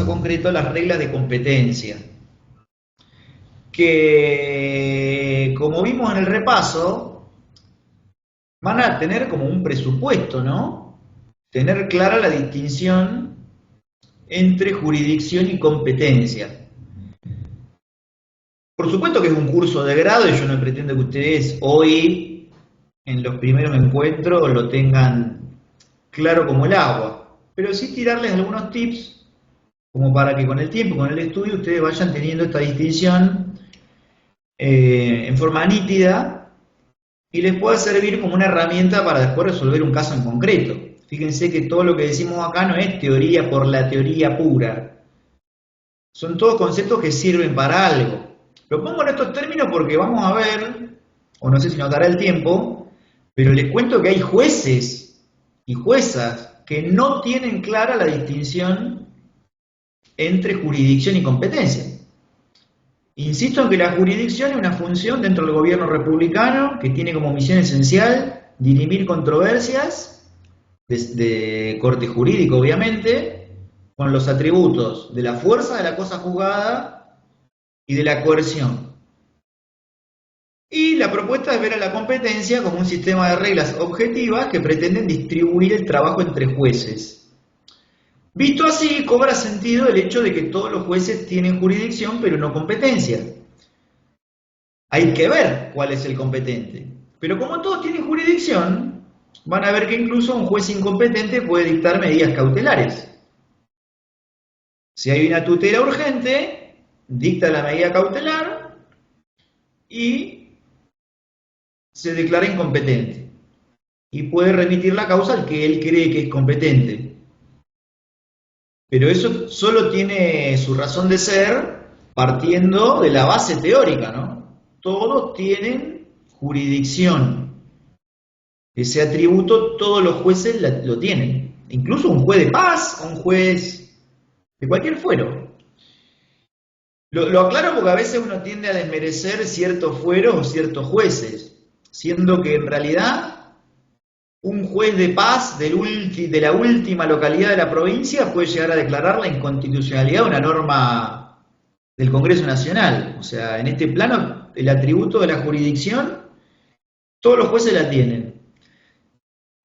concreto las reglas de competencia, que como vimos en el repaso, van a tener como un presupuesto, ¿no? Tener clara la distinción entre jurisdicción y competencia. Por supuesto que es un curso de grado y yo no pretendo que ustedes hoy, en los primeros encuentros, lo tengan claro como el agua, pero sí tirarles algunos tips como para que con el tiempo, con el estudio, ustedes vayan teniendo esta distinción en forma nítida y les pueda servir como una herramienta para después resolver un caso en concreto. Fíjense que todo lo que decimos acá no es teoría por la teoría pura, son todos conceptos que sirven para algo. Lo pongo en estos términos porque vamos a ver, o no sé si nos dará el tiempo, pero les cuento que hay jueces y juezas que no tienen clara la distinción entre jurisdicción y competencia. Insisto en que la jurisdicción es una función dentro del gobierno republicano que tiene como misión esencial dirimir controversias de corte jurídico, obviamente, con los atributos de la fuerza de la cosa juzgada y de la coerción. Y la propuesta es ver a la competencia como un sistema de reglas objetivas que pretenden distribuir el trabajo entre jueces. Visto así, cobra sentido el hecho de que todos los jueces tienen jurisdicción, pero no competencia. Hay que ver cuál es el competente. Pero como todos tienen jurisdicción, van a ver que incluso un juez incompetente puede dictar medidas cautelares. Si hay una tutela urgente, dicta la medida cautelar y se declara incompetente. Y puede remitir la causa al que él cree que es competente. Pero eso solo tiene su razón de ser partiendo de la base teórica, ¿no? Todos tienen jurisdicción. Ese atributo todos los jueces lo tienen. Incluso un juez de paz, un juez de cualquier fuero. Lo aclaro porque a veces uno tiende a desmerecer ciertos fueros o ciertos jueces, siendo que en realidad un juez de paz de la última localidad de la provincia puede llegar a declarar la inconstitucionalidad de una norma del Congreso Nacional. O sea, en este plano, el atributo de la jurisdicción, todos los jueces la tienen.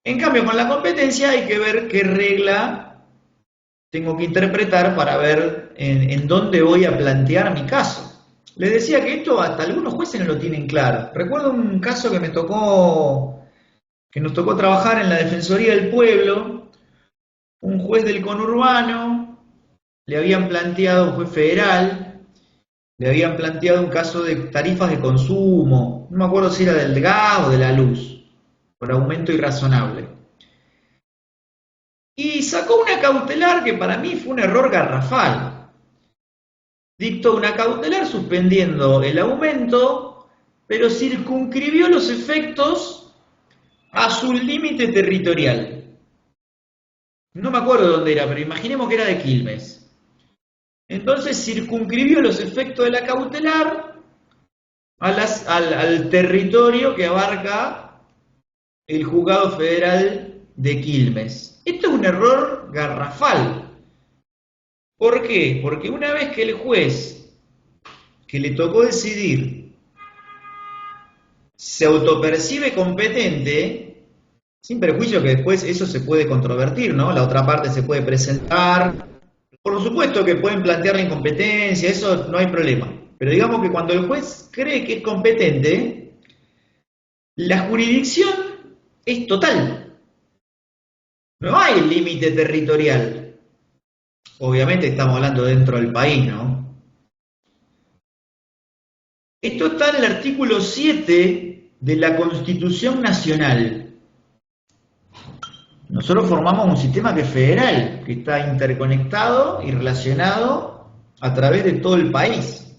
En cambio, con la competencia hay que ver qué regla tengo que interpretar para ver en dónde voy a plantear mi caso. Les decía que esto hasta algunos jueces no lo tienen claro. Recuerdo un caso que nos tocó trabajar en la Defensoría del Pueblo. Un juez del conurbano le habían planteado, un juez federal, le habían planteado un caso de tarifas de consumo, no me acuerdo si era del gas o de la luz, por aumento irrazonable. Y sacó una cautelar que para mí fue un error garrafal. Dictó una cautelar suspendiendo el aumento, pero circunscribió los efectos a su límite territorial. No me acuerdo dónde era, pero imaginemos que era de Quilmes. Entonces circunscribió los efectos de la cautelar al territorio que abarca el juzgado federal de Quilmes. Esto es un error garrafal. ¿Por qué? Porque una vez que el juez que le tocó decidir se autopercibe competente, sin perjuicio que después eso se puede controvertir, ¿no? La otra parte se puede presentar. Por supuesto que pueden plantear la incompetencia, eso no hay problema. Pero digamos que cuando el juez cree que es competente, la jurisdicción es total. No hay límite territorial. Obviamente estamos hablando dentro del país, ¿no? Esto está en el artículo 7 de la Constitución Nacional. Nosotros formamos un sistema que es federal, que está interconectado y relacionado a través de todo el país.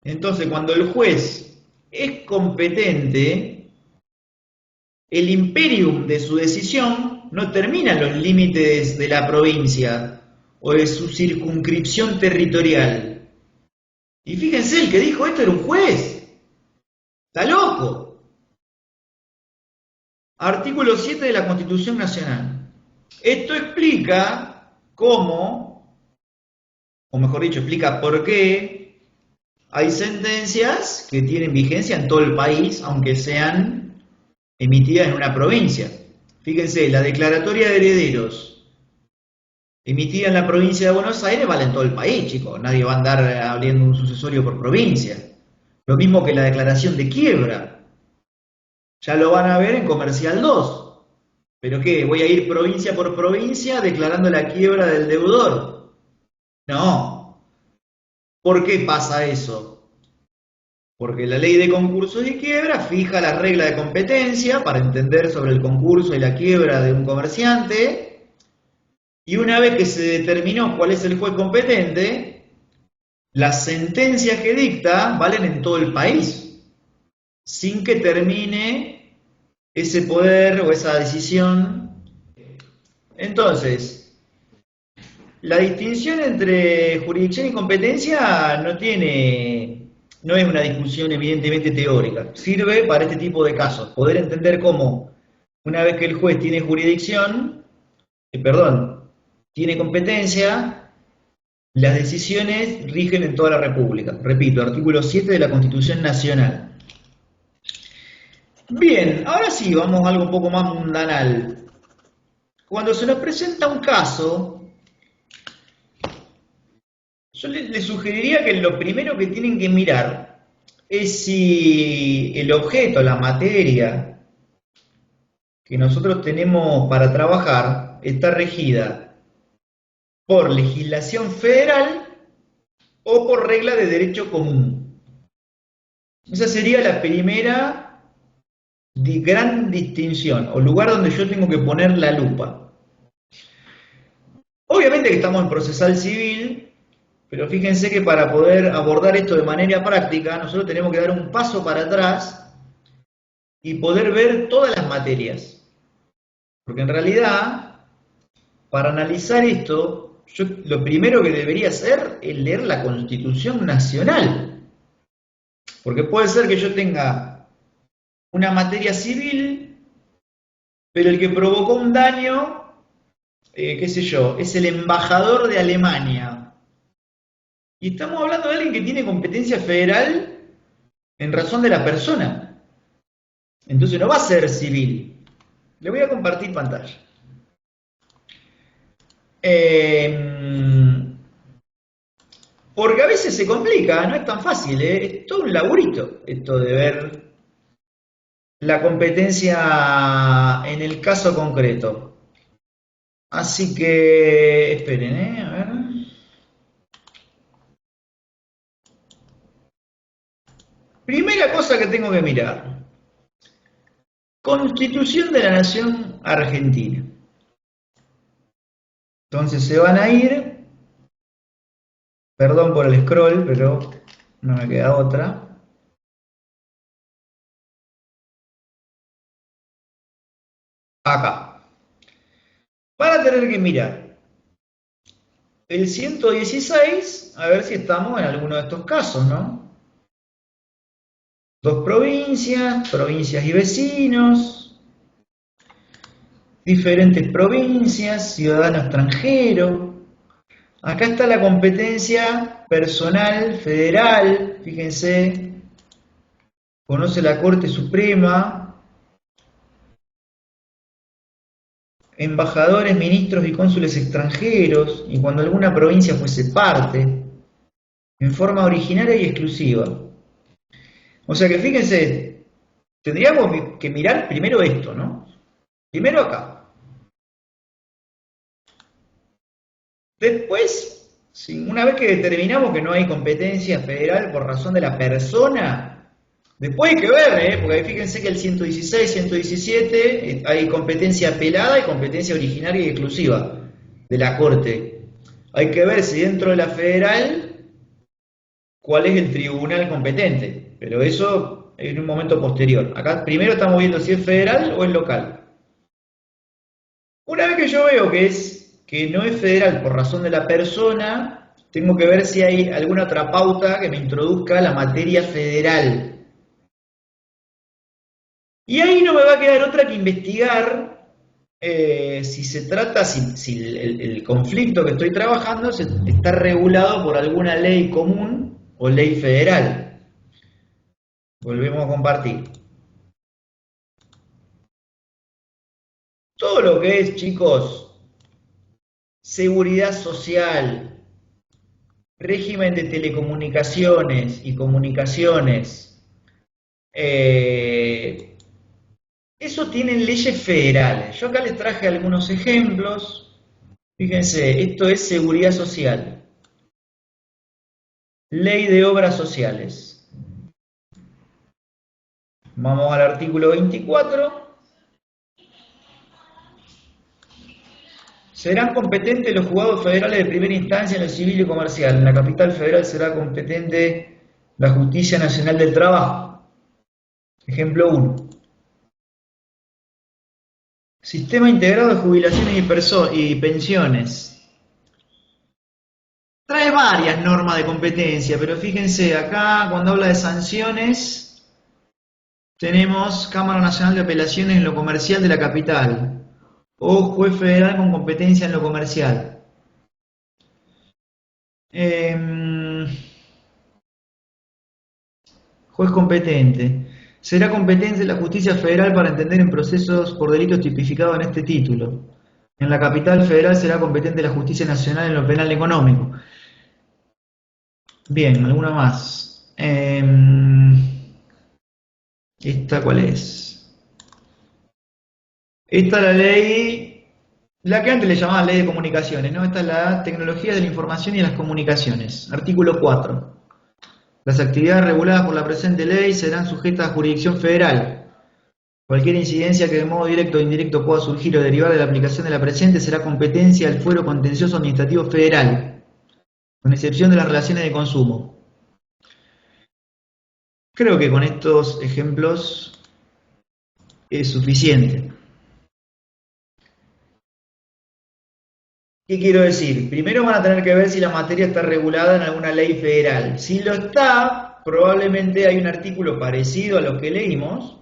Entonces, cuando el juez es competente, el imperium de su decisión no termina en los límites de la provincia o de su circunscripción territorial. Y fíjense, el que dijo esto era un juez. Está loco. Artículo 7 de la Constitución Nacional. Esto explica cómo o mejor dicho, explica por qué hay sentencias que tienen vigencia en todo el país, aunque sean emitidas en una provincia. Fíjense, la declaratoria de herederos emitida en la provincia de Buenos Aires vale en todo el país, chicos. Nadie va a andar abriendo un sucesorio por provincia. Lo mismo que la declaración de quiebra. Ya lo van a ver en Comercial 2. ¿Pero qué? ¿Voy a ir provincia por provincia declarando la quiebra del deudor? No. ¿Por qué pasa eso? Porque la ley de concursos y quiebra fija la regla de competencia para entender sobre el concurso y la quiebra de un comerciante, y una vez que se determinó cuál es el juez competente, las sentencias que dicta valen en todo el país, sin que termine ese poder o esa decisión. Entonces, la distinción entre jurisdicción y competencia no es una discusión evidentemente teórica, sirve para este tipo de casos, poder entender cómo una vez que el juez tiene jurisdicción, tiene competencia, las decisiones rigen en toda la República. Repito, artículo 7 de la Constitución Nacional. Bien, ahora sí, vamos a algo un poco más mundanal. Cuando se nos presenta un caso, yo les sugeriría que lo primero que tienen que mirar es si el objeto, la materia que nosotros tenemos para trabajar está regida por legislación federal o por regla de derecho común. Esa sería la primera gran distinción o lugar donde yo tengo que poner la lupa. Obviamente que estamos en procesal civil, pero fíjense que para poder abordar esto de manera práctica, nosotros tenemos que dar un paso para atrás y poder ver todas las materias. Porque en realidad, para analizar esto, yo lo primero que debería hacer es leer la Constitución Nacional. Porque puede ser que yo tenga una materia civil, pero el que provocó un daño, qué sé yo, es el embajador de Alemania. Y estamos hablando de alguien que tiene competencia federal en razón de la persona. Entonces no va a ser civil. Le voy a compartir pantalla. Porque a veces se complica, no es tan fácil, es todo un laburito esto de ver la competencia en el caso concreto. Así que, esperen, a ver. Primera cosa que tengo que mirar. Constitución de la Nación Argentina. Entonces se van a ir, perdón por el scroll, pero no me queda otra. Acá. Van a tener que mirar el 116, a ver si estamos en alguno de estos casos, ¿no? Dos provincias, provincias y vecinos, diferentes provincias, ciudadano extranjero. Acá está la competencia personal federal, fíjense, conoce la Corte Suprema, embajadores, ministros y cónsules extranjeros, y cuando alguna provincia fuese parte, en forma originaria y exclusiva. O sea que fíjense, tendríamos que mirar primero esto, ¿no? Primero acá. Después, una vez que determinamos que no hay competencia federal por razón de la persona, después hay que ver, porque fíjense que el 116, 117 hay competencia apelada y competencia originaria y exclusiva de la Corte. Hay que ver si dentro de la federal cuál es el tribunal competente, pero eso en un momento posterior. Acá primero estamos viendo si es federal o es local. Una vez que yo veo que no es federal por razón de la persona, tengo que ver si hay alguna otra pauta que me introduzca la materia federal. Y ahí no me va a quedar otra que investigar si se trata, si el conflicto que estoy trabajando está regulado por alguna ley común o ley federal. Volvemos a compartir. Todo lo que es, chicos, seguridad social, régimen de telecomunicaciones y comunicaciones, eso tienen leyes federales. Yo acá les traje algunos ejemplos. Fíjense, esto es seguridad social. Ley de obras sociales. Vamos al artículo 24. Serán competentes los juzgados federales de primera instancia en lo civil y comercial. En la capital federal será competente la Justicia Nacional del Trabajo. Ejemplo 1. Sistema integrado de jubilaciones y pensiones. Trae varias normas de competencia, pero fíjense, acá cuando habla de sanciones, tenemos Cámara Nacional de Apelaciones en lo comercial de la capital. O juez federal con competencia en lo comercial. Juez competente. Será competente la justicia federal para entender en procesos por delitos tipificados en este título. En la capital federal será competente la justicia nacional en lo penal económico. Bien, alguna más. ¿Esta cuál es? Esta es la ley, la que antes le llamaban ley de comunicaciones, ¿no? Esta es la tecnología de la información y las comunicaciones. Artículo 4. Las actividades reguladas por la presente ley serán sujetas a jurisdicción federal. Cualquier incidencia que de modo directo o indirecto pueda surgir o derivar de la aplicación de la presente será competencia del fuero contencioso administrativo federal, con excepción de las relaciones de consumo. Creo que con estos ejemplos es suficiente. ¿Qué quiero decir? Primero van a tener que ver si la materia está regulada en alguna ley federal. Si lo está, probablemente hay un artículo parecido a lo que leímos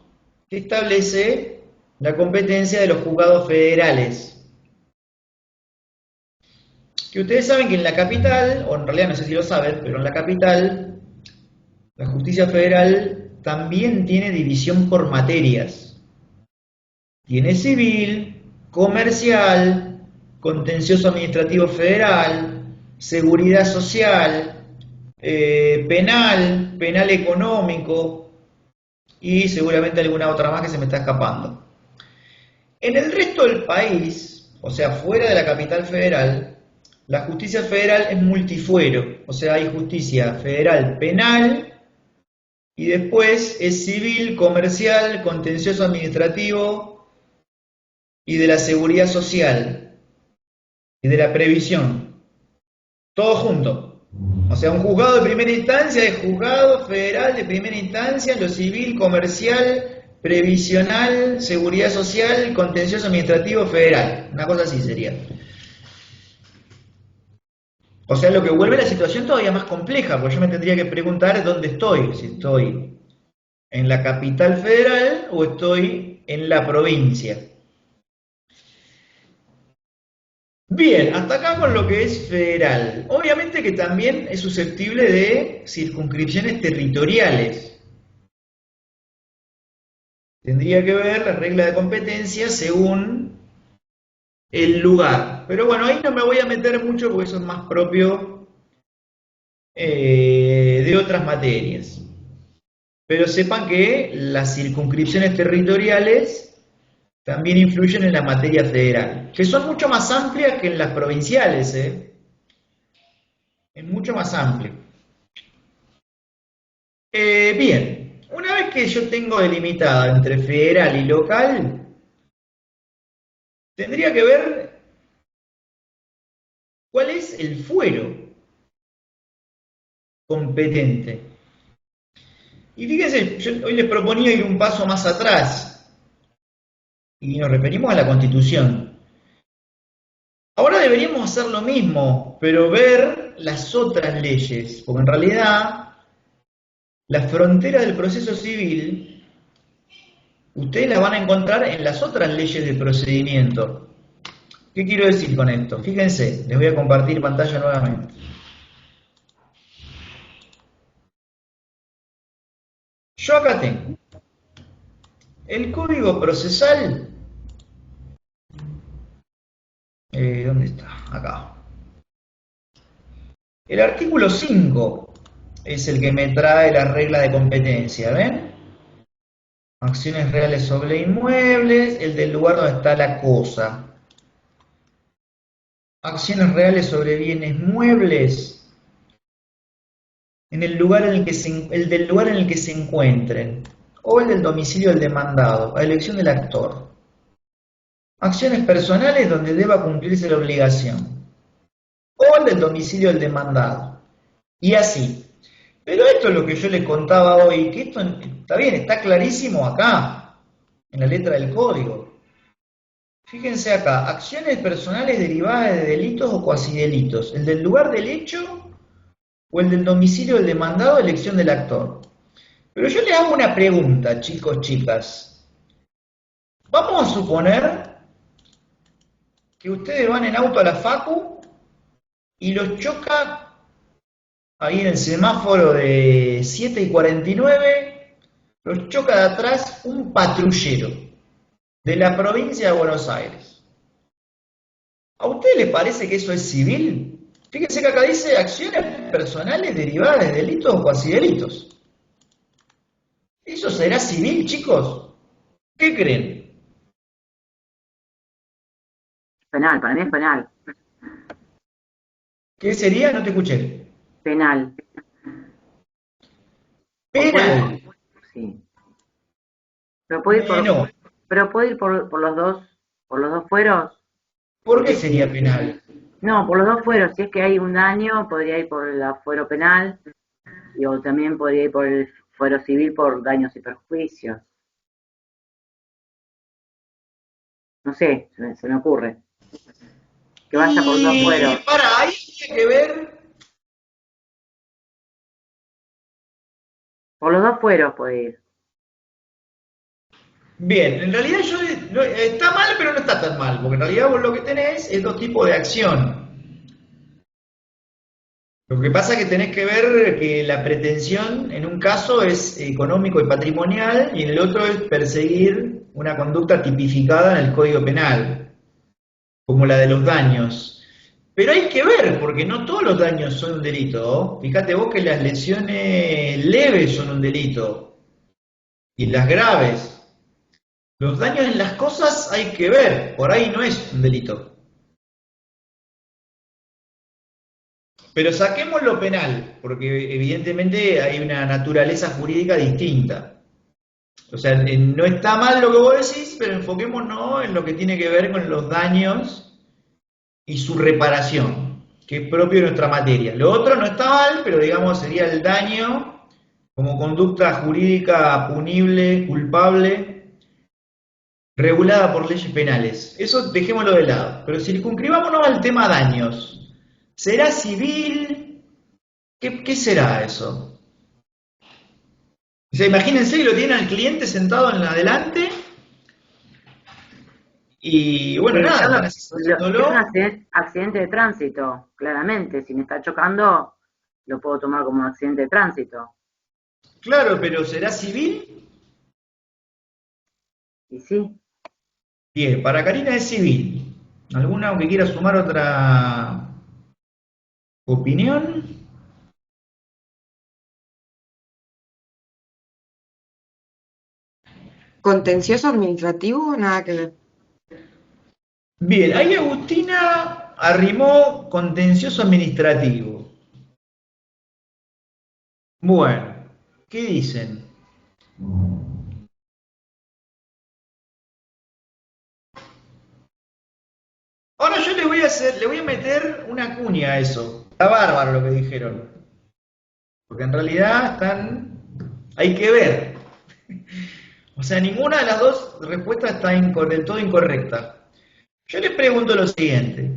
que establece la competencia de los juzgados federales. Que ustedes saben que en la capital, o en realidad no sé si lo saben, pero en la capital, la justicia federal también tiene división por materias. Tiene civil, comercial, contencioso administrativo federal, seguridad social, penal, penal económico y seguramente alguna otra más que se me está escapando. En el resto del país, o sea, fuera de la capital federal, la justicia federal es multifuero, o sea, hay justicia federal penal y después es civil, comercial, contencioso administrativo y de la seguridad social y de la previsión, todo junto. O sea, un juzgado de primera instancia es juzgado federal de primera instancia, lo civil, comercial, previsional, seguridad social, contencioso administrativo federal. Una cosa así sería. O sea, lo que vuelve la situación todavía más compleja, porque yo me tendría que preguntar dónde estoy, si estoy en la capital federal o estoy en la provincia. Bien, hasta acá con lo que es federal. Obviamente que también es susceptible de circunscripciones territoriales. Tendría que ver la regla de competencia según el lugar. Pero bueno, ahí no me voy a meter mucho porque eso es más propio de otras materias. Pero sepan que las circunscripciones territoriales también influyen en la materia federal, que son mucho más amplias que en las provinciales, Es mucho más amplio. Bien, una vez que yo tengo delimitada entre federal y local, tendría que ver cuál es el fuero competente. Y fíjense, yo hoy les proponía ir un paso más atrás y nos referimos a la Constitución. Ahora deberíamos hacer lo mismo, pero ver las otras leyes, porque en realidad la frontera del proceso civil ustedes las van a encontrar en las otras leyes de procedimiento. ¿Qué quiero decir con esto? Fíjense, les voy a compartir pantalla nuevamente. Yo acá tengo el código procesal. ¿Dónde está? Acá. El artículo 5 es el que me trae la regla de competencia, ¿ven? Acciones reales sobre inmuebles, el del lugar donde está la cosa. Acciones reales sobre bienes muebles, en el lugar en el que el del lugar en el que se encuentren, o el del domicilio del demandado, a elección del actor. Acciones personales donde deba cumplirse la obligación, o el del domicilio del demandado, y así. Pero esto es lo que yo les contaba hoy, que esto está bien, está clarísimo acá, en la letra del código. Fíjense acá, acciones personales derivadas de delitos o cuasidelitos, el del lugar del hecho o el del domicilio del demandado, elección del actor. Pero yo les hago una pregunta, chicos, chicas. Vamos a suponer que ustedes van en auto a la facu y los choca ahí en el semáforo de 7:49, los choca de atrás un patrullero de la provincia de Buenos Aires. ¿A usted le parece que eso es civil? Fíjense que acá dice acciones personales derivadas de delitos o cuasidelitos. ¿Eso será civil, chicos? ¿Qué creen? Penal, para mí es penal. ¿Qué sería? No te escuché. Penal. Penal. Sí. Pero puede ir por, No. pero puede ir por los dos fueros. ¿Por qué sería penal? No, por los dos fueros. Si es que hay un daño, podría ir por el fuero penal, o también podría ir por el fuero civil por daños y perjuicios. No sé, se me ocurre. Que vaya por los dos fueros. Para, ahí tiene que ver. Por los dos fueros puede ir. Bien, en realidad está mal, pero no está tan mal, porque en realidad vos lo que tenés es dos tipos de acción. Lo que pasa es que tenés que ver que la pretensión en un caso es económico y patrimonial y en el otro es perseguir una conducta tipificada en el Código Penal, como la de los daños. Pero hay que ver, porque no todos los daños son un delito. Fíjate vos que las lesiones leves son un delito y las graves. Los daños en las cosas hay que ver, por ahí no es un delito. Pero saquemos lo penal, porque evidentemente hay una naturaleza jurídica distinta. O sea, no está mal lo que vos decís, pero enfoquémonos en lo que tiene que ver con los daños y su reparación, que es propio de nuestra materia. Lo otro no está mal, pero digamos sería el daño como conducta jurídica punible, culpable, regulada por leyes penales. Eso dejémoslo de lado. Pero circunscribámonos al tema daños. ¿Será civil? ¿Qué será eso? O sea, imagínense que lo tienen al cliente sentado en la delante y bueno, Pero nada, es asesorándolo. un accidente de tránsito, claramente. Si me está chocando, lo puedo tomar como un accidente de tránsito. Claro, pero ¿será civil? Y sí. Bien, para Karina es civil. ¿Alguna que quiera sumar otra opinión? Contencioso administrativo, nada que ver. Bien, ahí Agustina arrimó contencioso administrativo. Bueno, ¿qué dicen? Ahora yo le voy a meter una cuña a eso. Está bárbaro lo que dijeron. Porque en realidad hay que ver. O sea, ninguna de las dos respuestas está del todo incorrecta. Yo les pregunto lo siguiente.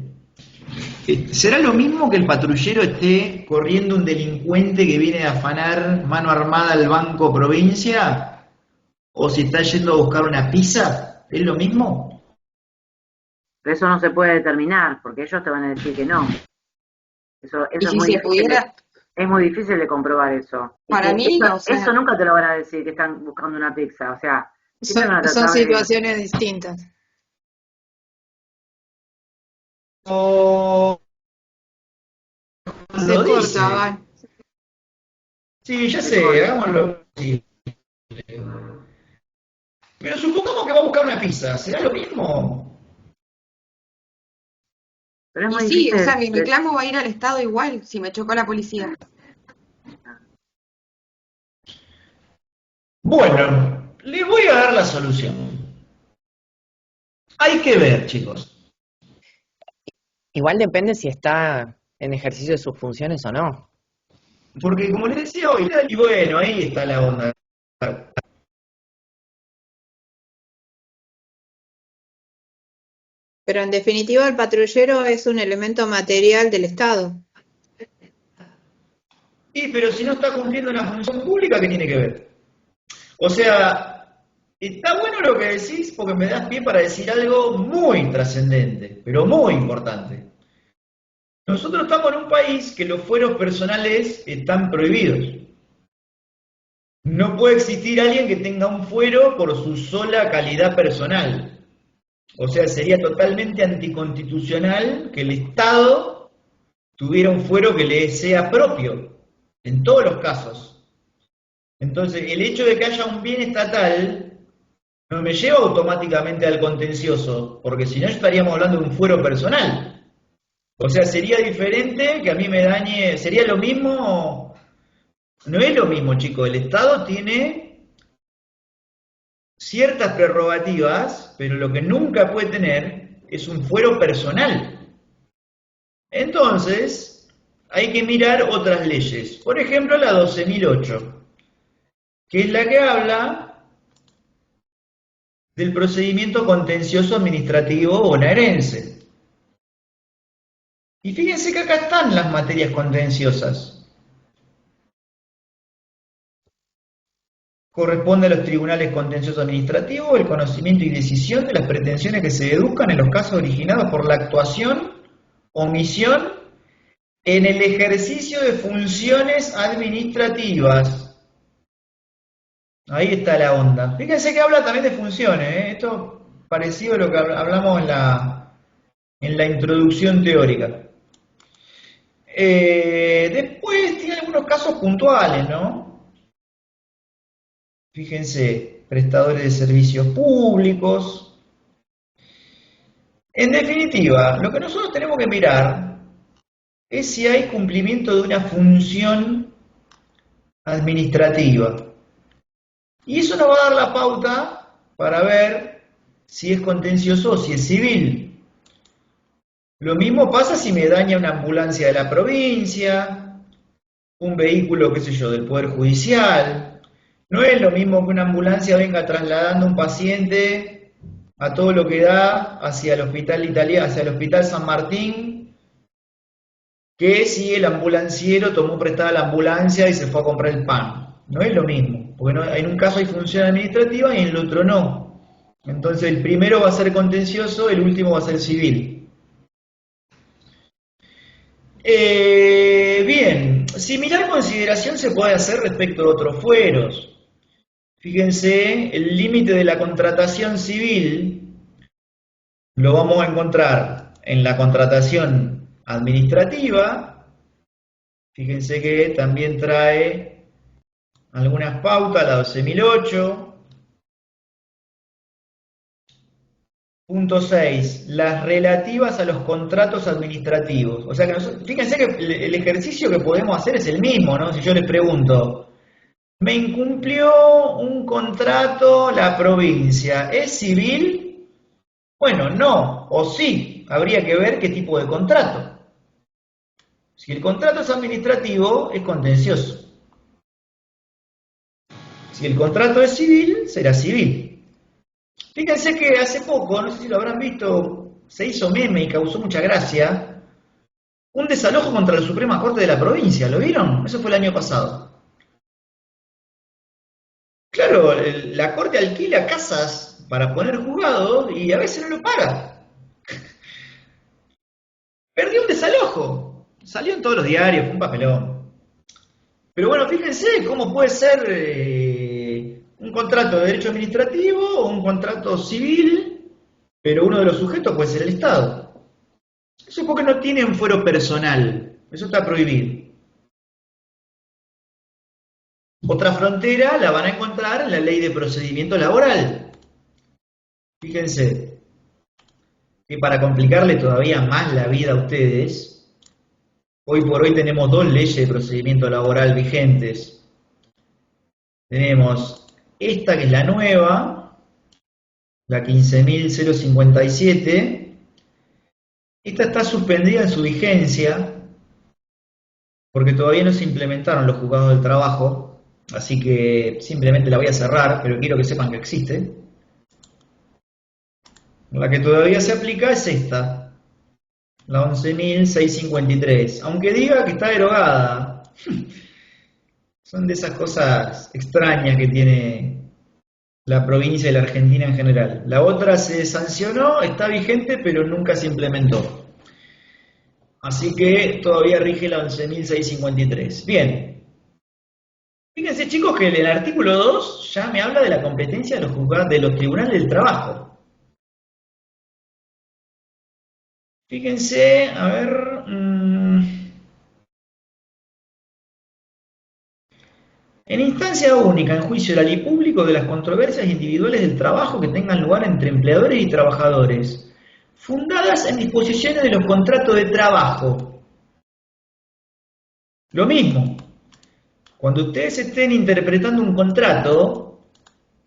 ¿Será lo mismo que el patrullero esté corriendo un delincuente que viene a afanar mano armada al Banco Provincia? o si está yendo a buscar una pizza, ¿es lo mismo? Pero eso no se puede determinar, porque ellos te van a decir que no. Eso Y es si muy se difícil pudiera, es muy difícil de comprobar eso. para mí, o sea, Eso nunca te lo van a decir que están buscando una pizza. O sea, siempre van a Son tratar de... situaciones distintas. O Se lo corta, dice. va. Sí, ya se sé, corta. hagámoslo así. Pero supongamos que va a buscar una pizza, ¿será lo mismo? Pero es y muy sí, o sea, difícil. mi reclamo va a ir al Estado igual si me chocó la policía. Bueno, les voy a dar la solución. Hay que ver, chicos. Igual depende si está en ejercicio de sus funciones o no. Porque como les decía hoy, y bueno, ahí está la onda. Pero en definitiva el patrullero es un elemento material del Estado. Y pero si no está cumpliendo una función pública, ¿qué tiene que ver? O sea, está bueno lo que decís porque me das pie para decir algo muy trascendente, pero muy importante. Nosotros estamos en un país que los fueros personales están prohibidos. No puede existir alguien que tenga un fuero por su sola calidad personal. O sea, sería totalmente anticonstitucional que el Estado tuviera un fuero que le sea propio, en todos los casos. Entonces, el hecho de que haya un bien estatal no me lleva automáticamente al contencioso, porque si no estaríamos hablando de un fuero personal. O sea, sería diferente que a mí me dañe, sería lo mismo, no es lo mismo, chicos, el Estado tiene ciertas prerrogativas, pero lo que nunca puede tener es un fuero personal. Entonces, hay que mirar otras leyes. Por ejemplo, la 12.008, que es la que habla del procedimiento contencioso administrativo bonaerense. Y fíjense que acá están las materias contenciosas. Corresponde a los tribunales contenciosos administrativos el conocimiento y decisión de las pretensiones que se deduzcan en los casos originados por la actuación, omisión, en el ejercicio de funciones administrativas. Ahí está la onda. Fíjense que habla también de funciones, ¿eh? Esto parecido a lo que hablamos en la introducción teórica. Después tiene algunos casos puntuales, ¿no? Fíjense, prestadores de servicios públicos. En definitiva, lo que nosotros tenemos que mirar es si hay cumplimiento de una función administrativa. Y eso nos va a dar la pauta para ver si es contencioso o si es civil. Lo mismo pasa si me daña una ambulancia de la provincia, un vehículo, qué sé yo, del Poder Judicial. No es lo mismo que una ambulancia venga trasladando un paciente a todo lo que da hacia el hospital italiano, hacia el hospital San Martín, que si el ambulanciero tomó prestada la ambulancia y se fue a comprar el pan. No es lo mismo, porque en un caso hay función administrativa y en el otro no. Entonces el primero va a ser contencioso, el último va a ser civil. Bien, similar consideración se puede hacer respecto a otros fueros. Fíjense, el límite de la contratación civil lo vamos a encontrar en la contratación administrativa. Fíjense que también trae algunas pautas, la 12.008. Punto 6, las relativas a los contratos administrativos. O sea que fíjense que el ejercicio que podemos hacer es el mismo, ¿no? Si yo les pregunto, me incumplió un contrato la provincia, ¿es civil? Bueno, no, o sí, habría que ver qué tipo de contrato. Si el contrato es administrativo, es contencioso. Si el contrato es civil, será civil. Fíjense que hace poco, no sé si lo habrán visto, se hizo meme y causó mucha gracia, un desalojo contra la Suprema Corte de la provincia, ¿lo vieron? Eso fue el año pasado. Claro, claro, la corte alquila casas para poner juzgados y a veces no lo paga. Perdió un desalojo. Salió en todos los diarios, fue un papelón. Pero bueno, fíjense cómo puede ser un contrato de derecho administrativo o un contrato civil, pero uno de los sujetos puede ser el Estado. Eso es porque no tiene un fuero personal. Eso está prohibido. Otra frontera la van a encontrar en la Ley de Procedimiento Laboral. Fíjense que para complicarle todavía más la vida a ustedes, hoy por hoy tenemos dos leyes de procedimiento laboral vigentes. Tenemos esta que es la nueva, la 15.057. Esta está suspendida en su vigencia porque todavía no se implementaron los juzgados del trabajo, así que simplemente la voy a cerrar, pero quiero que sepan que existe. La que todavía se aplica es esta, la 11.653, aunque diga que está derogada. Son de esas cosas extrañas que tiene la provincia y la Argentina en general. La otra se sancionó, está vigente, pero nunca se implementó. Así que todavía rige la 11.653. Bien. Fíjense, chicos, que el artículo 2 ya me habla de la competencia de los juzgados, de los tribunales del trabajo. Fíjense, a ver... En instancia única, en juicio oral y público de las controversias individuales del trabajo que tengan lugar entre empleadores y trabajadores, fundadas en disposiciones de los contratos de trabajo. Lo mismo, cuando ustedes estén interpretando un contrato,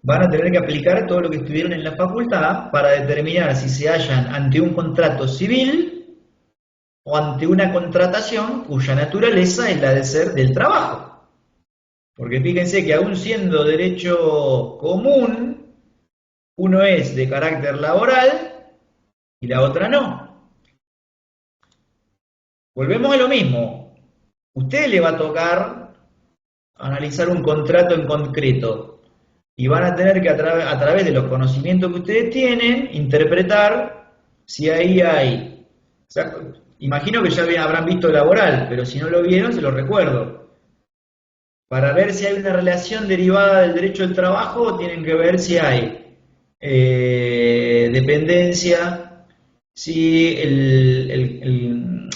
van a tener que aplicar todo lo que estuvieron en la facultad para determinar si se hallan ante un contrato civil o ante una contratación cuya naturaleza es la de ser del trabajo. Porque fíjense que aún siendo derecho común, uno es de carácter laboral y la otra no. Volvemos a lo mismo. Usted le va a tocar analizar un contrato en concreto y van a tener que a través de los conocimientos que ustedes tienen, interpretar si ahí hay... O sea, imagino que ya habrán visto laboral, pero si no lo vieron, se lo recuerdo. Para ver si hay una relación derivada del derecho del trabajo, tienen que ver si hay dependencia, si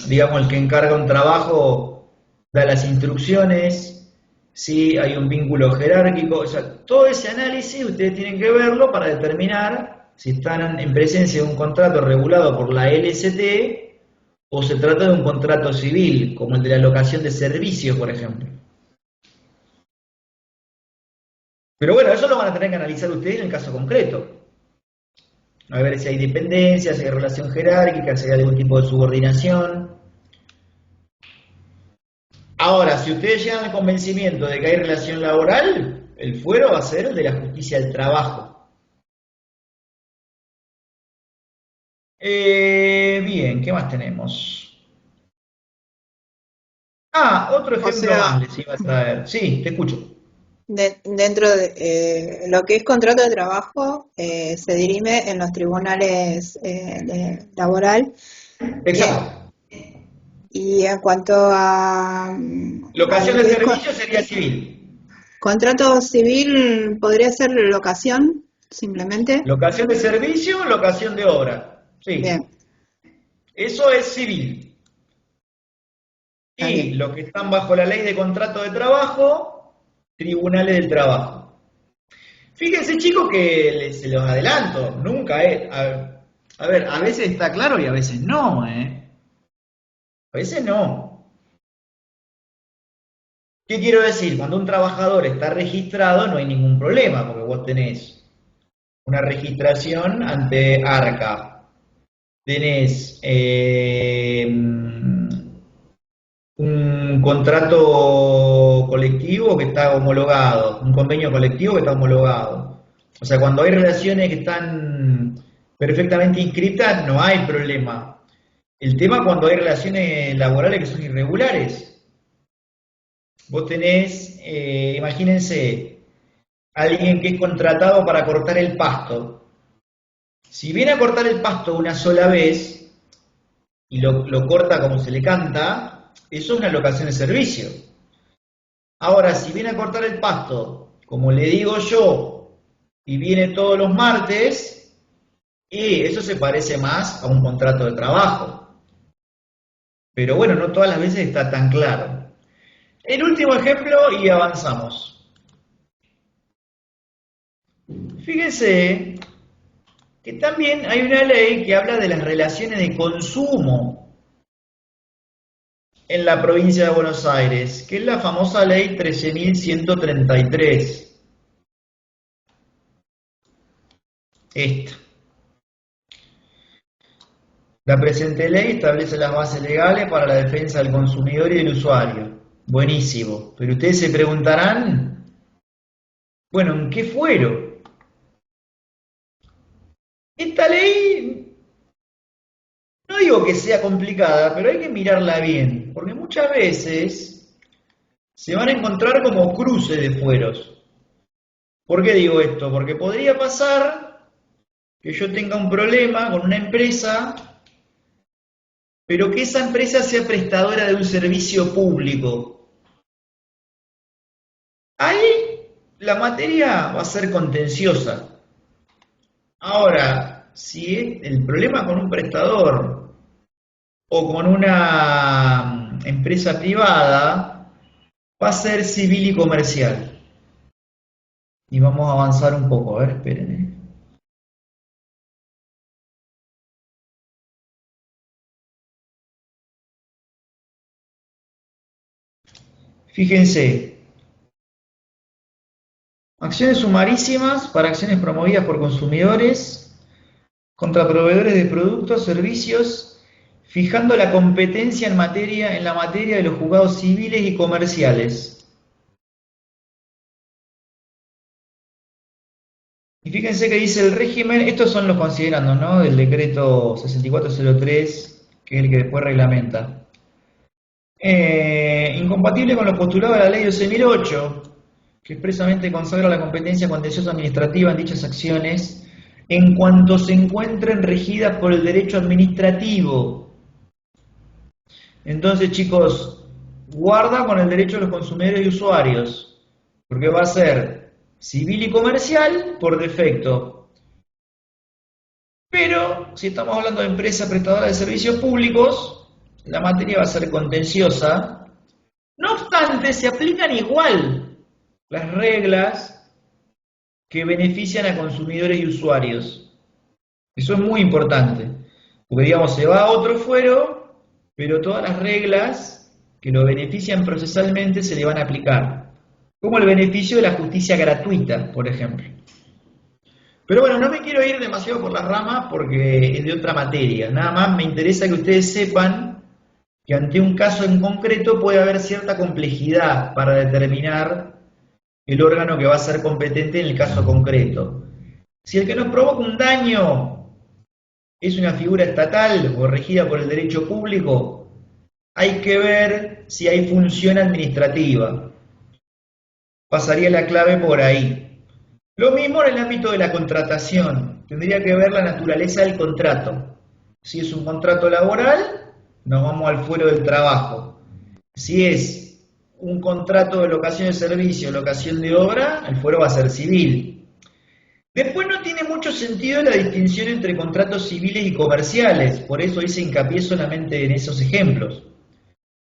digamos, el que encarga un trabajo da las instrucciones, si hay un vínculo jerárquico. O sea, todo ese análisis ustedes tienen que verlo para determinar si están en presencia de un contrato regulado por la LST o se trata de un contrato civil, como el de la locación de servicios, por ejemplo. Pero bueno, eso lo van a tener que analizar ustedes en el caso concreto. A ver si hay dependencia, si hay relación jerárquica, si hay algún tipo de subordinación. Ahora, si ustedes llegan al convencimiento de que hay relación laboral, el fuero va a ser el de la justicia del trabajo. Bien, ¿qué más tenemos? Otro ejemplo más les iba a traer. Sí, te escucho. Dentro de lo que es contrato de trabajo, se dirime en los tribunales laboral. Exacto. Y en cuanto a... Locación de servicio sería civil. Contrato civil podría ser locación, simplemente. Locación de servicio, locación de obra. Sí. Bien. Eso es civil. Y los que están bajo la ley de contrato de trabajo, tribunales del trabajo. Fíjense, chicos, que se los adelanto, nunca es... A ver, a veces está claro y a veces no, A veces no. ¿Qué quiero decir? Cuando un trabajador está registrado no hay ningún problema, porque vos tenés una registración ante ARCA, tenés un contrato colectivo que está homologado, un convenio colectivo que está homologado. O sea, cuando hay relaciones que están perfectamente inscritas, no hay problema. El tema cuando hay relaciones laborales que son irregulares. Vos tenés, imagínense, alguien que es contratado para cortar el pasto. Si viene a cortar el pasto una sola vez y lo corta como se le canta, eso es una locación de servicio. Ahora, si viene a cortar el pasto, como le digo yo, y viene todos los martes, y eso se parece más a un contrato de trabajo. Pero bueno, no todas las veces está tan claro. El último ejemplo y avanzamos. Fíjense que también hay una ley que habla de las relaciones de consumo en la provincia de Buenos Aires, que es la famosa ley 13.133. Esta. La presente ley establece las bases legales para la defensa del consumidor y del usuario. Buenísimo. Pero ustedes se preguntarán, bueno, ¿en qué fuero? Esta ley, no digo que sea complicada, pero hay que mirarla bien, porque muchas veces se van a encontrar como cruces de fueros. ¿Por qué digo esto? Porque podría pasar que yo tenga un problema con una empresa, pero que esa empresa sea prestadora de un servicio público. Ahí la materia va a ser contenciosa. Ahora, si el problema con un prestador o con una empresa privada, va a ser civil y comercial. Y vamos a avanzar un poco, a ver, esperen. Fíjense, acciones sumarísimas para acciones promovidas por consumidores contra proveedores de productos, servicios, fijando la competencia en la materia de los juzgados civiles y comerciales. Y fíjense que dice el régimen, estos son los considerandos, ¿no? Del decreto 6403, que es el que después reglamenta. Incompatible con los postulados de la ley 12.008, que expresamente consagra la competencia contenciosa administrativa en dichas acciones, en cuanto se encuentren regidas por el derecho administrativo. Entonces, chicos, guarda con el derecho de los consumidores y usuarios, porque va a ser civil y comercial por defecto. Pero, si estamos hablando de empresa prestadora de servicios públicos, la materia va a ser contenciosa. No obstante, se aplican igual las reglas que benefician a consumidores y usuarios. Eso es muy importante, porque digamos, se va a otro fuero, pero todas las reglas que lo benefician procesalmente se le van a aplicar, como el beneficio de la justicia gratuita, por ejemplo. Pero bueno, no me quiero ir demasiado por las ramas porque es de otra materia, nada más me interesa que ustedes sepan que ante un caso en concreto puede haber cierta complejidad para determinar el órgano que va a ser competente en el caso concreto. Si el que nos provoca un daño es una figura estatal o regida por el derecho público, hay que ver si hay función administrativa. Pasaría la clave por ahí. Lo mismo en el ámbito de la contratación. Tendría que ver la naturaleza del contrato. Si es un contrato laboral, nos vamos al fuero del trabajo. Si es un contrato de locación de servicio, locación de obra, el fuero va a ser civil. Después no tiene mucho sentido la distinción entre contratos civiles y comerciales, por eso hice hincapié solamente en esos ejemplos.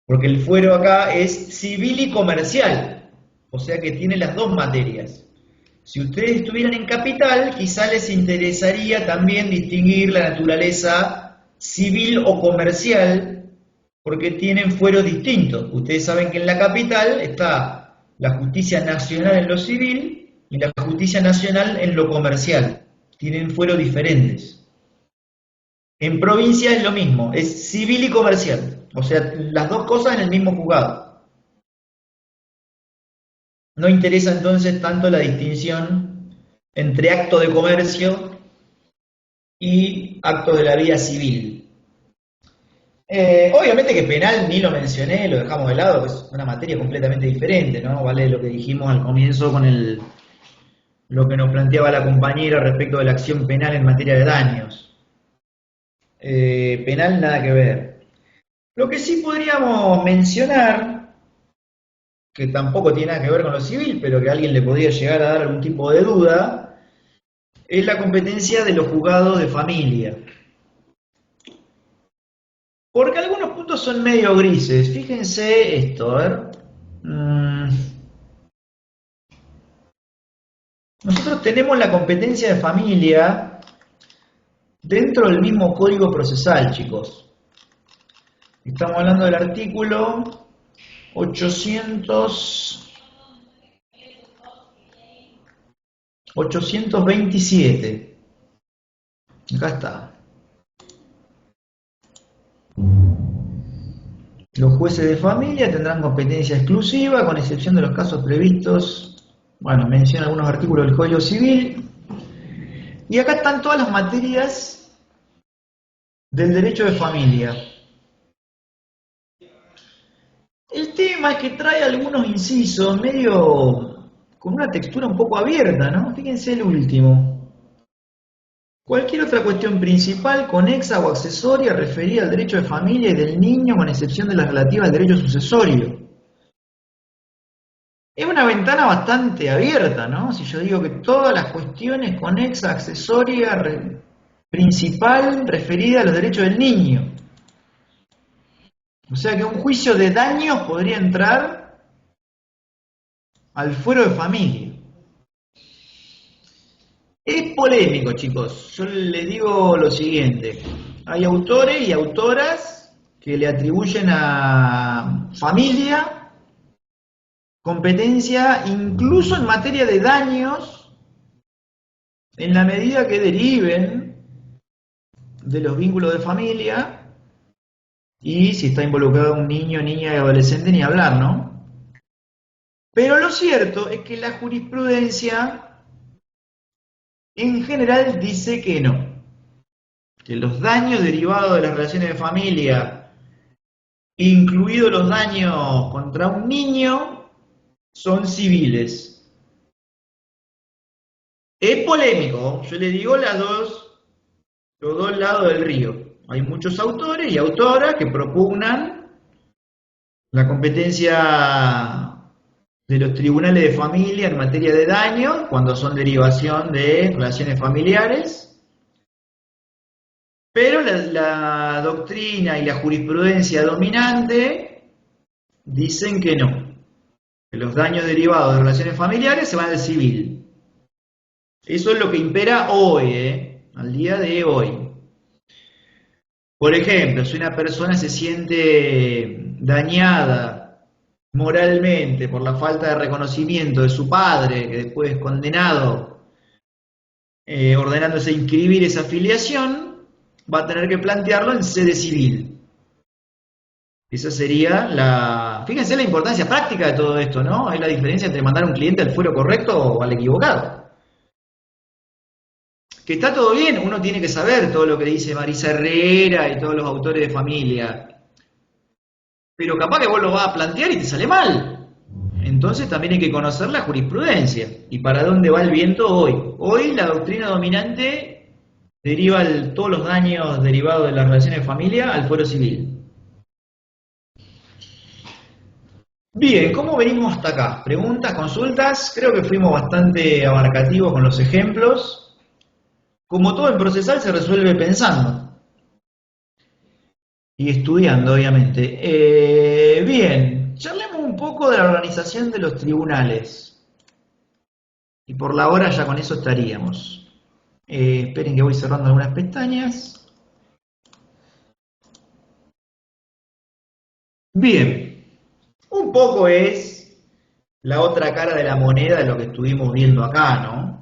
Porque el fuero acá es civil y comercial, o sea que tiene las dos materias. Si ustedes estuvieran en capital, quizá les interesaría también distinguir la naturaleza civil o comercial, porque tienen fueros distintos. Ustedes saben que en la capital está la justicia nacional en lo civil y la justicia nacional en lo comercial. Tienen fueros diferentes. En provincia es lo mismo, es civil y comercial. O sea, las dos cosas en el mismo juzgado. No interesa entonces tanto la distinción entre acto de comercio y acto de la vida civil. Obviamente que penal ni lo mencioné, lo dejamos de lado, es una materia completamente diferente, ¿no? Vale lo que dijimos al comienzo con lo que nos planteaba la compañera respecto de la acción penal en materia de daños. Penal nada que ver. Lo que sí podríamos mencionar, que tampoco tiene nada que ver con lo civil, pero que a alguien le podría llegar a dar algún tipo de duda, es la competencia de los juzgados de familia. Porque algunos puntos son medio grises. Fíjense esto, a ver. Nosotros tenemos la competencia de familia dentro del mismo código procesal, chicos. Estamos hablando del artículo 827. Acá está. Los jueces de familia tendrán competencia exclusiva, con excepción de los casos previstos. Bueno, menciona algunos artículos del Código Civil. Y acá están todas las materias del derecho de familia. El tema es que trae algunos incisos medio con una textura un poco abierta, ¿no? Fíjense el último. Cualquier otra cuestión principal, conexa o accesoria referida al derecho de familia y del niño, con excepción de las relativas al derecho sucesorio. Es una ventana bastante abierta, ¿no? Si yo digo que todas las cuestiones conexa, accesoria, principal, referida a los derechos del niño. O sea que un juicio de daños podría entrar al fuero de familia. Es polémico, chicos. Yo les digo lo siguiente. Hay autores y autoras que le atribuyen a familia competencia incluso en materia de daños, en la medida que deriven de los vínculos de familia y si está involucrado un niño, niña y adolescente, ni hablar, ¿no? Pero lo cierto es que la jurisprudencia en general dice que no, que los daños derivados de las relaciones de familia, incluidos los daños contra un niño, son civiles. Es polémico, yo le digo los dos lados del río. Hay muchos autores y autoras que propugnan la competencia de los tribunales de familia en materia de daño cuando son derivación de relaciones familiares, pero la doctrina y la jurisprudencia dominante dicen que no, que los daños derivados de relaciones familiares se van al civil. Eso es lo que impera hoy, al día de hoy. Por ejemplo, si una persona se siente dañada moralmente por la falta de reconocimiento de su padre, que después es condenado, ordenándose inscribir esa filiación, va a tener que plantearlo en sede civil. Esa sería la... Fíjense la importancia práctica de todo esto, ¿no? Es la diferencia entre mandar a un cliente al fuero correcto o al equivocado. Que está todo bien, uno tiene que saber todo lo que dice Marisa Herrera y todos los autores de familia. Pero capaz que vos lo vas a plantear y te sale mal. Entonces también hay que conocer la jurisprudencia. ¿Y para dónde va el viento hoy? Hoy la doctrina dominante deriva todos los daños derivados de las relaciones de familia al fuero civil. Bien, ¿cómo venimos hasta acá? ¿Preguntas, consultas? Creo que fuimos bastante abarcativos con los ejemplos. Como todo en procesal se resuelve pensando. Y estudiando, obviamente. Bien, charlemos un poco de la organización de los tribunales. Y por la hora ya con eso estaríamos. Esperen que voy cerrando algunas pestañas. Bien. Un poco es la otra cara de la moneda de lo que estuvimos viendo acá, ¿no?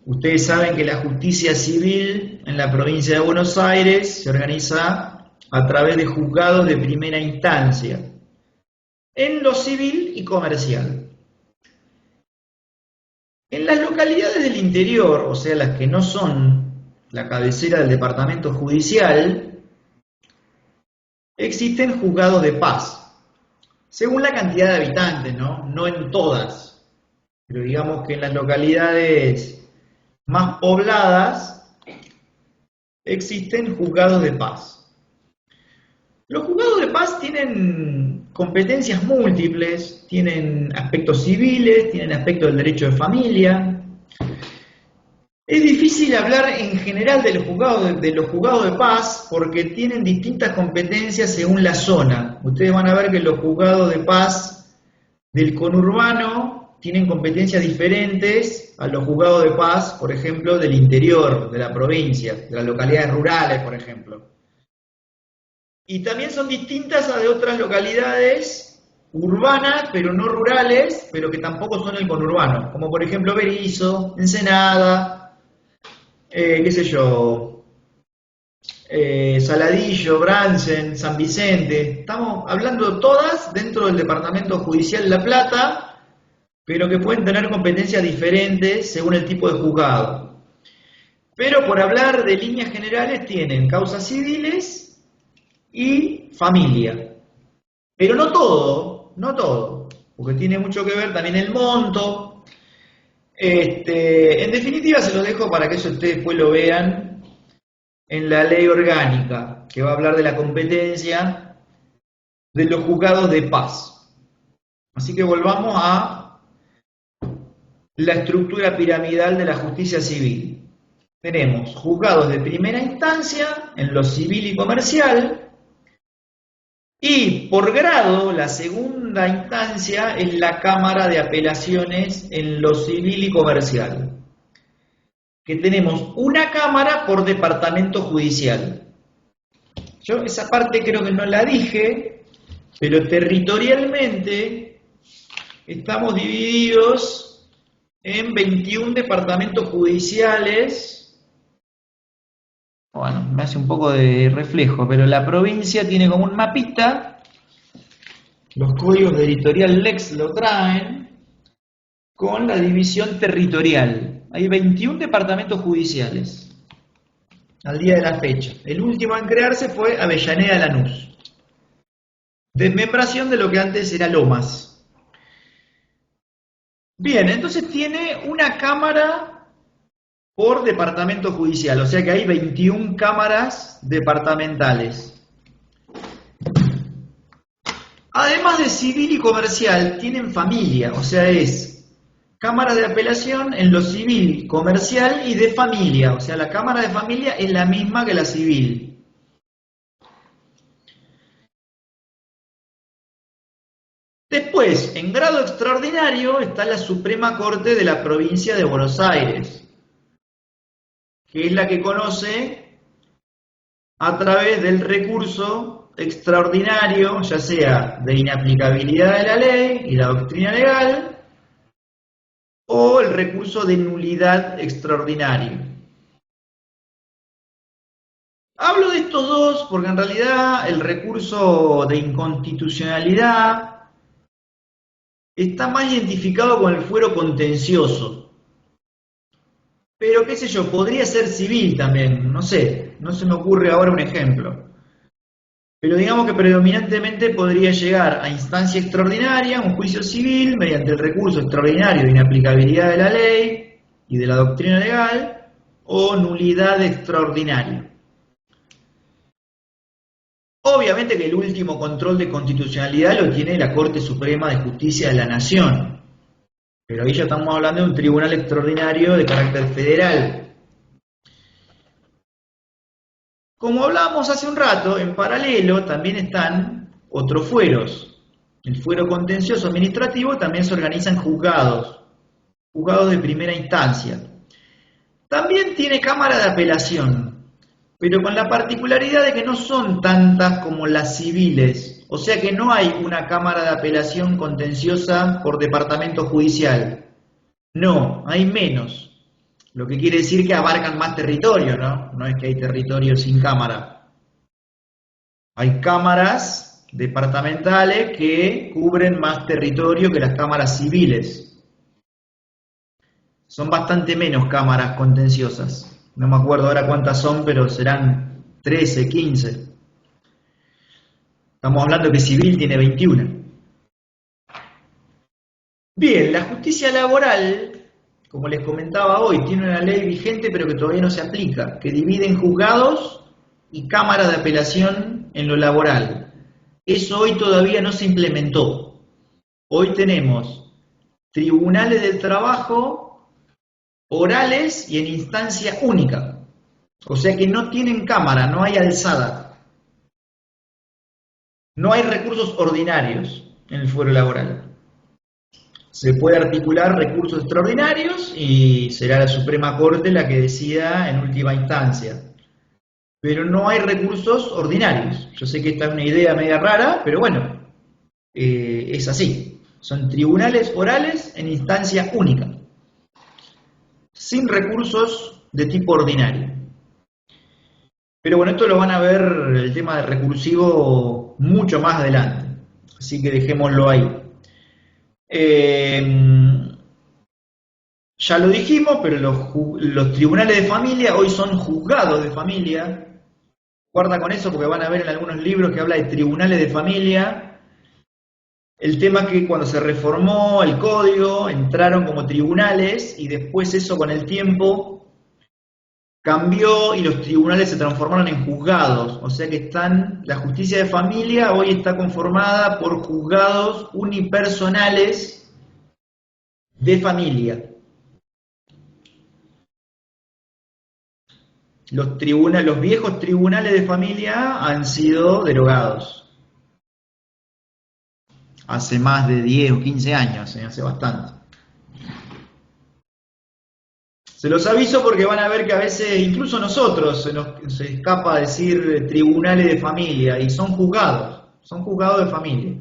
Ustedes saben que la justicia civil en la provincia de Buenos Aires se organiza a través de juzgados de primera instancia, en lo civil y comercial. En las localidades del interior, o sea, las que no son la cabecera del departamento judicial, existen juzgados de paz, según la cantidad de habitantes, ¿no? No en todas. pero digamos que en las localidades más pobladas existen juzgados de paz. Los juzgados de paz tienen competencias múltiples, tienen aspectos civiles, tienen aspectos del derecho de familia. Es difícil hablar en general de los juzgados de paz porque tienen distintas competencias según la zona. Ustedes van a ver que los juzgados de paz del conurbano tienen competencias diferentes a los juzgados de paz, por ejemplo, del interior, de la provincia, de las localidades rurales, por ejemplo. Y también son distintas a de otras localidades urbanas, pero no rurales, pero que tampoco son el conurbano, como por ejemplo Berisso, Ensenada, qué sé yo, Saladillo, Bransen, San Vicente. Estamos hablando todas dentro del Departamento Judicial La Plata, pero que pueden tener competencias diferentes según el tipo de juzgado. Pero por hablar de líneas generales tienen causas civiles y familia. Pero no todo, porque tiene mucho que ver también el monto. En definitiva se los dejo para que eso ustedes después lo vean en la ley orgánica, que va a hablar de la competencia de los juzgados de paz. Así que volvamos a la estructura piramidal de la justicia civil. Tenemos juzgados de primera instancia en lo civil y comercial, y por grado, la segunda instancia es la Cámara de Apelaciones en lo civil y comercial, que tenemos una cámara por departamento judicial. Yo esa parte creo que no la dije, pero territorialmente estamos divididos en 21 departamentos judiciales. Bueno, me hace un poco de reflejo, pero la provincia tiene como un mapita, los códigos de editorial Lex lo traen, con la división territorial. Hay 21 departamentos judiciales al día de la fecha. El último en crearse fue Avellaneda Lanús. Desmembración de lo que antes era Lomas. Bien, entonces tiene una cámara por departamento judicial, o sea que hay 21 cámaras departamentales. Además de civil y comercial, tienen familia, o sea es cámara de apelación en lo civil, comercial y de familia, o sea la cámara de familia es la misma que la civil. Después, en grado extraordinario, está la Suprema Corte de la Provincia de Buenos Aires, que es la que conoce a través del recurso extraordinario, ya sea de inaplicabilidad de la ley y la doctrina legal, o el recurso de nulidad extraordinario. Hablo de estos dos porque en realidad el recurso de inconstitucionalidad está más identificado con el fuero contencioso. Pero qué sé yo, podría ser civil también, no sé, no se me ocurre ahora un ejemplo. Pero digamos que predominantemente podría llegar a instancia extraordinaria, un juicio civil, mediante el recurso extraordinario de inaplicabilidad de la ley y de la doctrina legal, o nulidad extraordinaria. Obviamente que el último control de constitucionalidad lo tiene la Corte Suprema de Justicia de la Nación. Pero ahí ya estamos hablando de un tribunal extraordinario de carácter federal. Como hablábamos hace un rato, en paralelo también están otros fueros. El fuero contencioso administrativo también se organiza en juzgados de primera instancia. También tiene cámara de apelación, pero con la particularidad de que no son tantas como las civiles. O sea que no hay una cámara de apelación contenciosa por departamento judicial. No, hay menos. Lo que quiere decir que abarcan más territorio, ¿no? No es que hay territorio sin cámara. Hay cámaras departamentales que cubren más territorio que las cámaras civiles. Son bastante menos cámaras contenciosas. No me acuerdo ahora cuántas son, pero serán 13, 15. Estamos hablando que civil tiene 21. Bien, la justicia laboral, como les comentaba hoy, tiene una ley vigente pero que todavía no se aplica, que divide en juzgados y cámaras de apelación en lo laboral. Eso hoy todavía no se implementó. Hoy tenemos tribunales del trabajo orales y en instancia única. O sea que no tienen cámara, no hay alzada. No hay recursos ordinarios en el fuero laboral. Se puede articular recursos extraordinarios y será la Suprema Corte la que decida en última instancia. Pero no hay recursos ordinarios. Yo sé que esta es una idea media rara, pero bueno, es así. Son tribunales orales en instancia única, sin recursos de tipo ordinario. Pero bueno, esto lo van a ver el tema de recursivo mucho más adelante, así que dejémoslo ahí. Ya lo dijimos, pero los tribunales de familia hoy son juzgados de familia. Guarda con eso porque van a ver en algunos libros que habla de tribunales de familia. El tema es que cuando se reformó el código entraron como tribunales y después eso con el tiempo cambió y los tribunales se transformaron en juzgados. O sea que la justicia de familia hoy está conformada por juzgados unipersonales de familia. Los viejos tribunales de familia han sido derogados. Hace más de 10 o 15 años, hace bastante. Se los aviso porque van a ver que a veces, incluso nosotros, se escapa decir tribunales de familia y son juzgados de familia.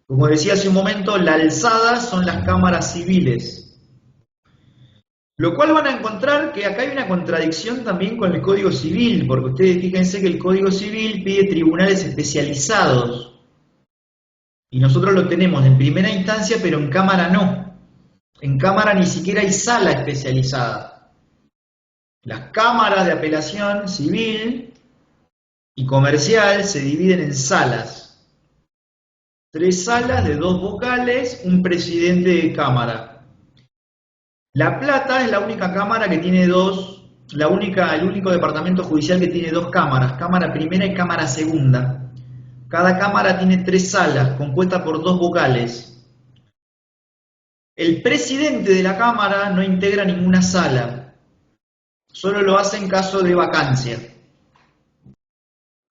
Como decía hace un momento, la alzada son las cámaras civiles. Lo cual van a encontrar que acá hay una contradicción también con el Código Civil, porque ustedes fíjense que el Código Civil pide tribunales especializados. Y nosotros lo tenemos en primera instancia, pero en Cámara no. En Cámara ni siquiera hay sala especializada. Las cámaras de apelación civil y comercial se dividen en salas. 3 salas de 2 vocales, un presidente de cámara. La Plata es la única cámara que tiene el único departamento judicial que tiene 2 cámaras, cámara primera y cámara segunda. Cada cámara tiene 3 salas, compuestas por 2 vocales. El presidente de la cámara no integra ninguna sala, solo lo hace en caso de vacancia.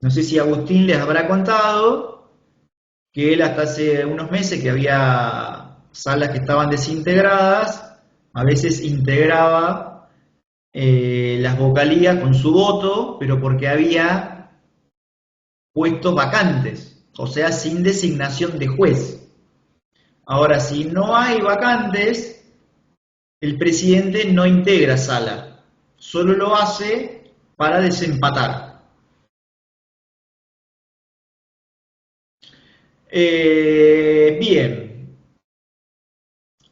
No sé si Agustín les habrá contado que él hasta hace unos meses que había salas que estaban desintegradas, a veces integraba las vocalías con su voto, pero porque había puestos vacantes, o sea, sin designación de juez. Ahora, si no hay vacantes, el presidente no integra sala, solo lo hace para desempatar. Bien.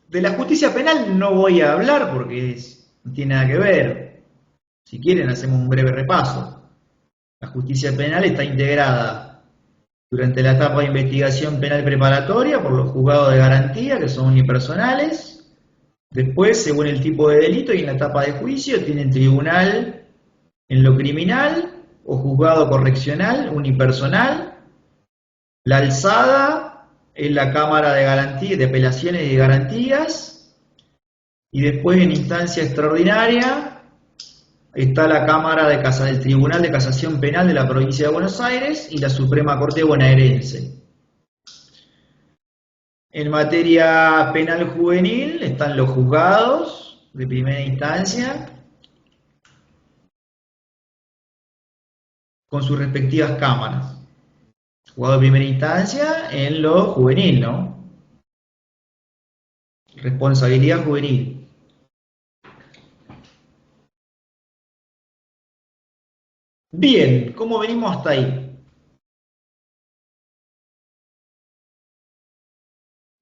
De la justicia penal no voy a hablar porque no tiene nada que ver. Si quieren hacemos un breve repaso. La justicia penal está integrada durante la etapa de investigación penal preparatoria por los juzgados de garantía, que son unipersonales. Después, según el tipo de delito y en la etapa de juicio, tienen tribunal en lo criminal o juzgado correccional unipersonal. La alzada es la Cámara de Garantía, de Apelaciones y Garantías, y después en instancia extraordinaria está la Cámara del Tribunal de Casación Penal de la Provincia de Buenos Aires y la Suprema Corte Bonaerense. En materia penal juvenil están los juzgados de primera instancia con sus respectivas cámaras. Juzgado de primera instancia en lo juvenil, ¿no? Responsabilidad juvenil. Bien, ¿cómo venimos hasta ahí?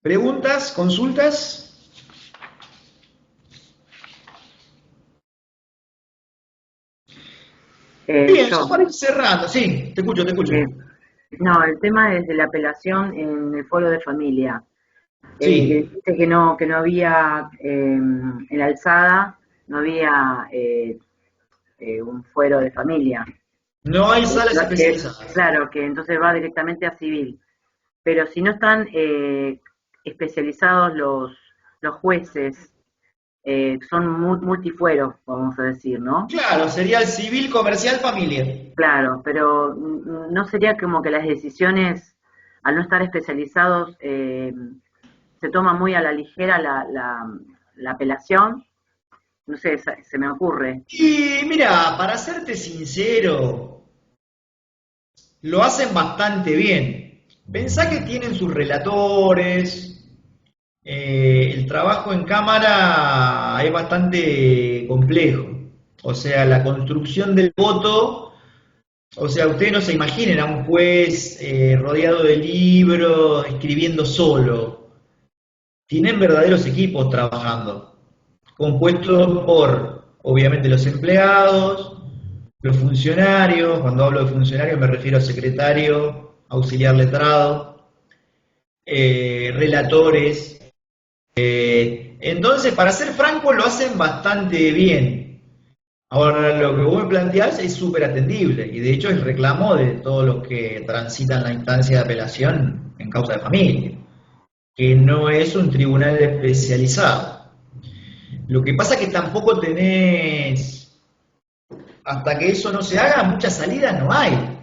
¿Preguntas? ¿Consultas? Bien, Yo, ya para ir cerrando. Sí, te escucho. no, el tema es de la apelación en el foro de familia. Sí, Que dice que no había, en la alzada, no había un fuero de familia. no hay salas especializadas. Claro, que entonces va directamente a civil. Pero si no están especializados los jueces, son multifueros, vamos a decir, ¿no? Claro, sería el civil, comercial, familia. Claro, pero no sería como que las decisiones, al no estar especializados, se toma muy a la ligera la apelación. No sé, se me ocurre. Y mira, para serte sincero, lo hacen bastante bien. Pensá que tienen sus relatores, el trabajo en cámara es bastante complejo. O sea, la construcción del voto, o sea, ustedes no se imaginen a un juez rodeado de libros, escribiendo solo. Tienen verdaderos equipos trabajando, compuestos por, obviamente, los empleados, los funcionarios. Cuando hablo de funcionarios me refiero a secretario, auxiliar letrado, relatores. Entonces, para ser franco, lo hacen bastante bien. Ahora, lo que vos me planteás es súper atendible y de hecho es reclamo de todos los que transitan la instancia de apelación en causa de familia, que no es un tribunal especializado. Lo que pasa es que tampoco tenés, hasta que eso no se haga, muchas salidas no hay.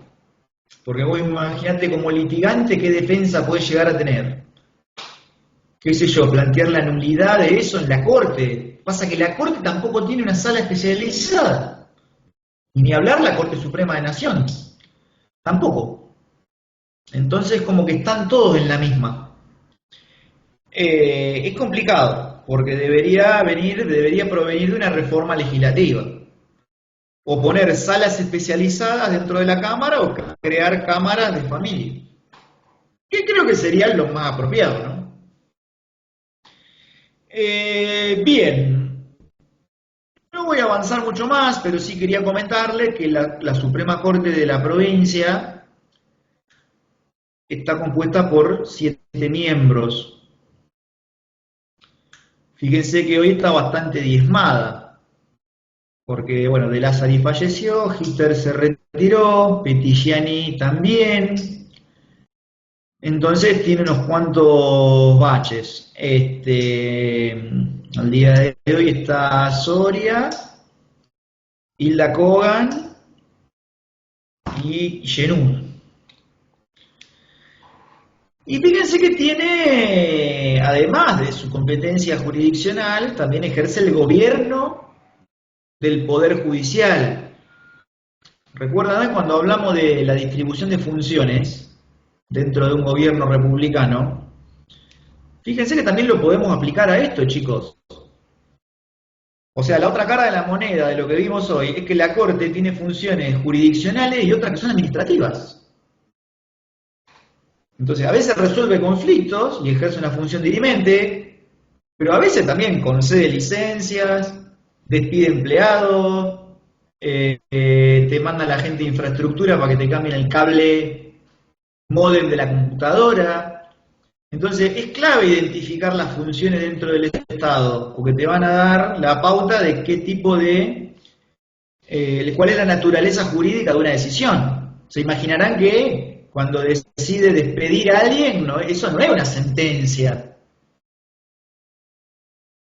Porque vos imaginate como litigante qué defensa podés llegar a tener. Qué sé yo, plantear la nulidad de eso en la corte. Pasa que la corte tampoco tiene una sala especializada. Y ni hablar la Corte Suprema de Naciones. Tampoco. Entonces como que están todos en la misma. Es complicado, porque debería provenir de una reforma legislativa. O poner salas especializadas dentro de la Cámara o crear cámaras de familia. Que creo que sería lo más apropiado, ¿no? Bien, no voy a avanzar mucho más, pero sí quería comentarle que la Suprema Corte de la provincia está compuesta por 7 miembros. Fíjense que hoy está bastante diezmada, porque, bueno, De Lázari falleció, Hitler se retiró, Pettigiani también. Entonces tiene unos cuantos baches. Al día de hoy está Soria, Hilda Kogan y Genú. Y fíjense que tiene, además de su competencia jurisdiccional, también ejerce el gobierno del Poder Judicial. ¿Recuerdan cuando hablamos de la distribución de funciones dentro de un gobierno republicano? Fíjense que también lo podemos aplicar a esto, chicos. O sea, la otra cara de la moneda de lo que vimos hoy es que la Corte tiene funciones jurisdiccionales y otras que son administrativas. Entonces, a veces resuelve conflictos y ejerce una función dirimente, pero a veces también concede licencias, despide empleados, te manda a la gente de infraestructura para que te cambien el cable módem de la computadora. Entonces es clave identificar las funciones dentro del Estado, porque te van a dar la pauta de qué tipo de, cuál es la naturaleza jurídica de una decisión. Se imaginarán que cuando decide despedir a alguien, eso no es una sentencia.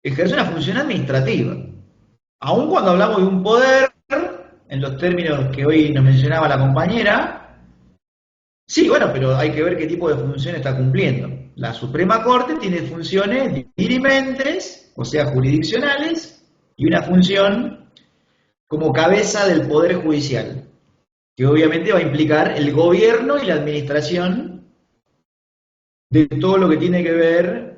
Ejerce una función administrativa. Aun cuando hablamos de un poder, en los términos que hoy nos mencionaba la compañera, sí, bueno, pero hay que ver qué tipo de función está cumpliendo. La Suprema Corte tiene funciones dirimentes, o sea, jurisdiccionales, y una función como cabeza del Poder Judicial, que obviamente va a implicar el gobierno y la administración de todo lo que tiene que ver,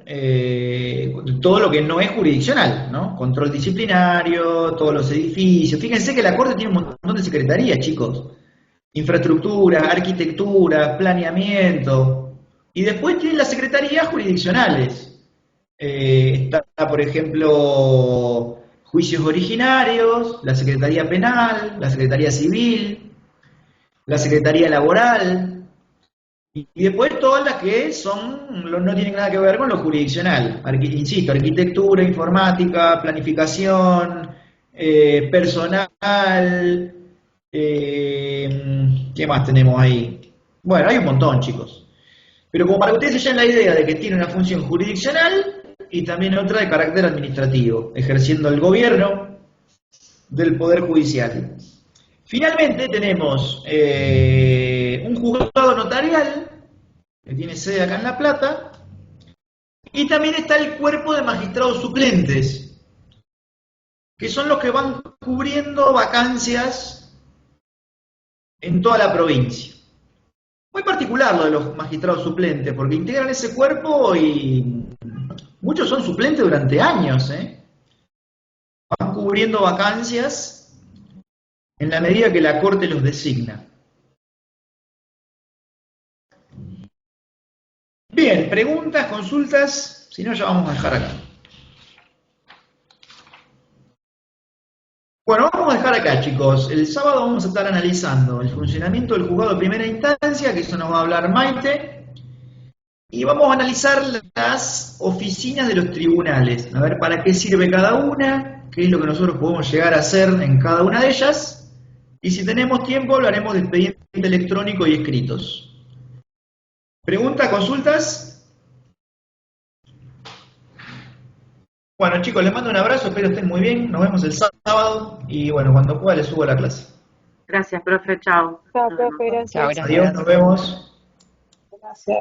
todo lo que no es jurisdiccional, ¿no? Control disciplinario, todos los edificios. Fíjense que la Corte tiene un montón de secretarías, chicos. Infraestructura, arquitectura, planeamiento. Y después tienen las secretarías jurisdiccionales. Está, por ejemplo, juicios originarios, la Secretaría Penal, la Secretaría Civil, la Secretaría Laboral. Y después todas las que no tienen nada que ver con lo jurisdiccional. Insisto, arquitectura, informática, planificación, personal, ¿qué más tenemos ahí? Bueno, hay un montón, chicos. Pero como para que ustedes se lleven la idea de que tiene una función jurisdiccional y también otra de carácter administrativo, ejerciendo el gobierno del Poder Judicial. Finalmente tenemos un juzgado notarial, que tiene sede acá en La Plata, y también está el cuerpo de magistrados suplentes, que son los que van cubriendo vacancias en toda la provincia. Muy particular lo de los magistrados suplentes, porque integran ese cuerpo y muchos son suplentes durante años, Van cubriendo vacancias en la medida que la Corte los designa. Bien, preguntas, consultas, si no ya vamos a dejar acá. Bueno, vamos a dejar acá, chicos. El sábado vamos a estar analizando el funcionamiento del juzgado de primera instancia, que eso nos va a hablar Maite, y vamos a analizar las oficinas de los tribunales, a ver para qué sirve cada una, qué es lo que nosotros podemos llegar a hacer en cada una de ellas, y si tenemos tiempo hablaremos de expediente electrónico y escritos. ¿Preguntas, consultas? Bueno, chicos, les mando un abrazo, espero estén muy bien, nos vemos el sábado y bueno, cuando pueda les subo a la clase. Gracias, profe, chao. Chao, Nos vemos. profe, Chao, gracias. gracias. Adiós, nos vemos. Gracias.